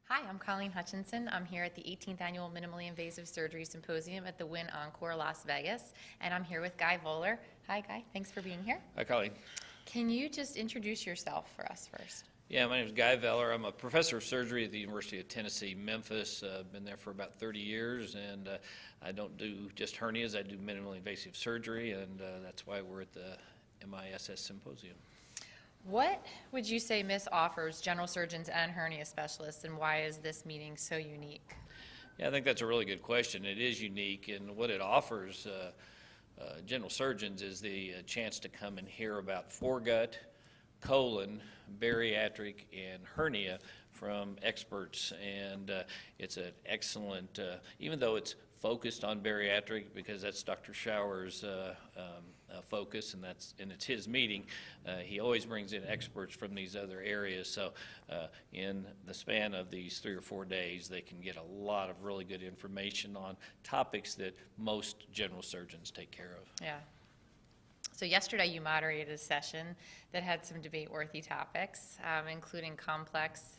Hi, I'm Colleen Hutchinson. I'm here at the 18th Annual Minimally Invasive Surgery Symposium at the Wynn Encore Las Vegas, and I'm here with Guy Voeller. Hi, Guy. Thanks for being here. Hi, Colleen. Can you just introduce yourself for us first? Yeah, my name is Guy Voeller. I'm a professor of surgery at the University of Tennessee, Memphis. I've been there for about 30 years, and I don't do just hernias. I do minimally invasive surgery, and that's why we're at the MISS Symposium. What would you say MISS offers general surgeons and hernia specialists, and why is this meeting so unique? Yeah, I think that's a really good question. It is unique, and what it offers general surgeons is the chance to come and hear about foregut, colon, bariatric, and hernia from experts, and it's an excellent, even though it's focused on bariatric because that's Dr. Shower's focus, and it's his meeting. He always brings in experts from these other areas, so in the span of these 3 or 4 days, they can get a lot of really good information on topics that most general surgeons take care of. Yeah. So yesterday you moderated a session that had some debate-worthy topics, including complex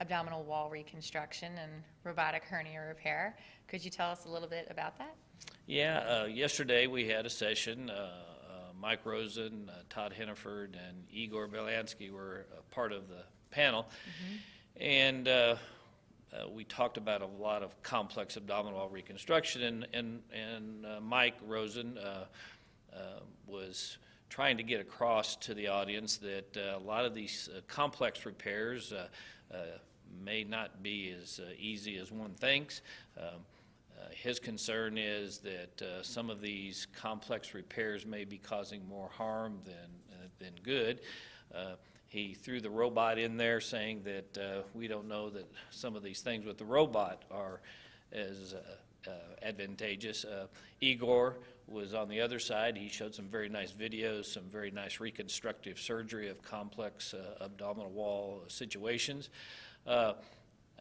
abdominal wall reconstruction and robotic hernia repair. Could you tell us a little bit about that? Yeah, yesterday we had a session. Mike Rosen, Todd Henneford, and Igor Belansky were part of the panel. And we talked about a lot of complex abdominal wall reconstruction, and Mike Rosen was trying to get across to the audience that a lot of these complex repairs may not be as easy as one thinks. His concern is that some of these complex repairs may be causing more harm than good. He threw the robot in there, saying that we don't know that some of these things with the robot are as advantageous. Igor was on the other side. He showed some very nice videos, some very nice reconstructive surgery of complex abdominal wall situations.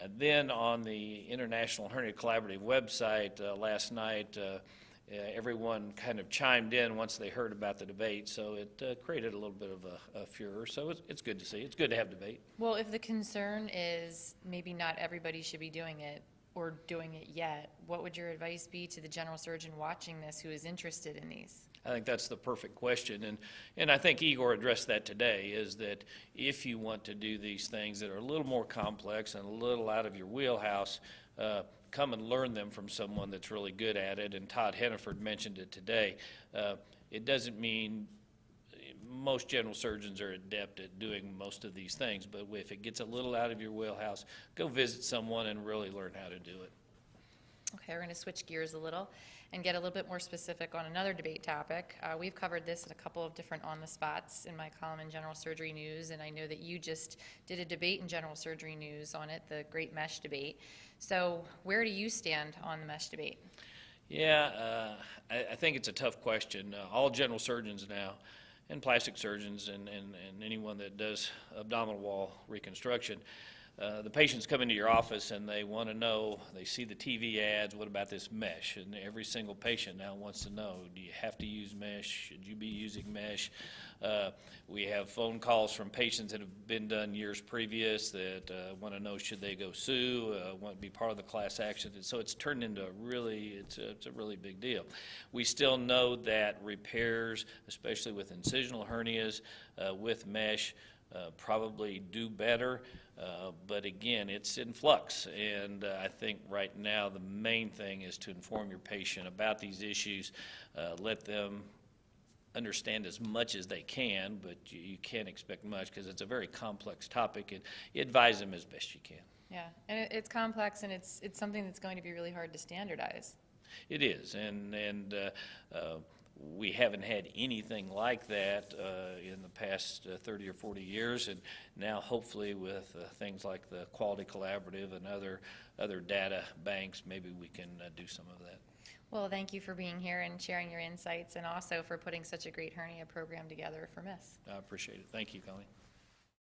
And then on the International Hernia Collaborative website last night, everyone kind of chimed in once they heard about the debate, so it created a little bit of a furor. So it's good to see. It's good to have debate. Well, if the concern is maybe not everybody should be doing it or doing it yet, what would your advice be to the general surgeon watching this who is interested in these? I think that's the perfect question, and I think Igor addressed that today, is that if you want to do these things that are a little more complex and a little out of your wheelhouse, come and learn them from someone that's really good at it, and Todd Henneford mentioned it today. It doesn't mean most general surgeons are adept at doing most of these things, but if it gets a little out of your wheelhouse, go visit someone and really learn how to do it. Okay, we're going to switch gears a little and get a little bit more specific on another debate topic. We've covered this in a couple of different on-the-spots in my column in General Surgery News, and I know that you just did a debate in General Surgery News on it, the Great Mesh Debate. So where do you stand on the mesh debate? Yeah, I think it's a tough question. All general surgeons now, and plastic surgeons, and anyone that does abdominal wall reconstruction, the patients come into your office and they want to know, they see the TV ads, what about this mesh? And every single patient now wants to know, do you have to use mesh? Should you be using mesh? We have phone calls from patients that have been done years previous that want to know, should they go sue, want to be part of the class action. And so it's turned into it's a really big deal. We still know that repairs, especially with incisional hernias with mesh, probably do better, but again, it's in flux, and I think right now the main thing is to inform your patient about these issues, let them understand as much as they can, but you can't expect much because it's a very complex topic, and you advise them as best you can. Yeah, and it's complex, and it's something that's going to be really hard to standardize. It is, and we haven't had anything like that in the past 30 or 40 years, and now hopefully with things like the Quality Collaborative and other data banks, maybe we can do some of that. Well, thank you for being here and sharing your insights, and also for putting such a great hernia program together for MISS. I appreciate it. Thank you, Colleen.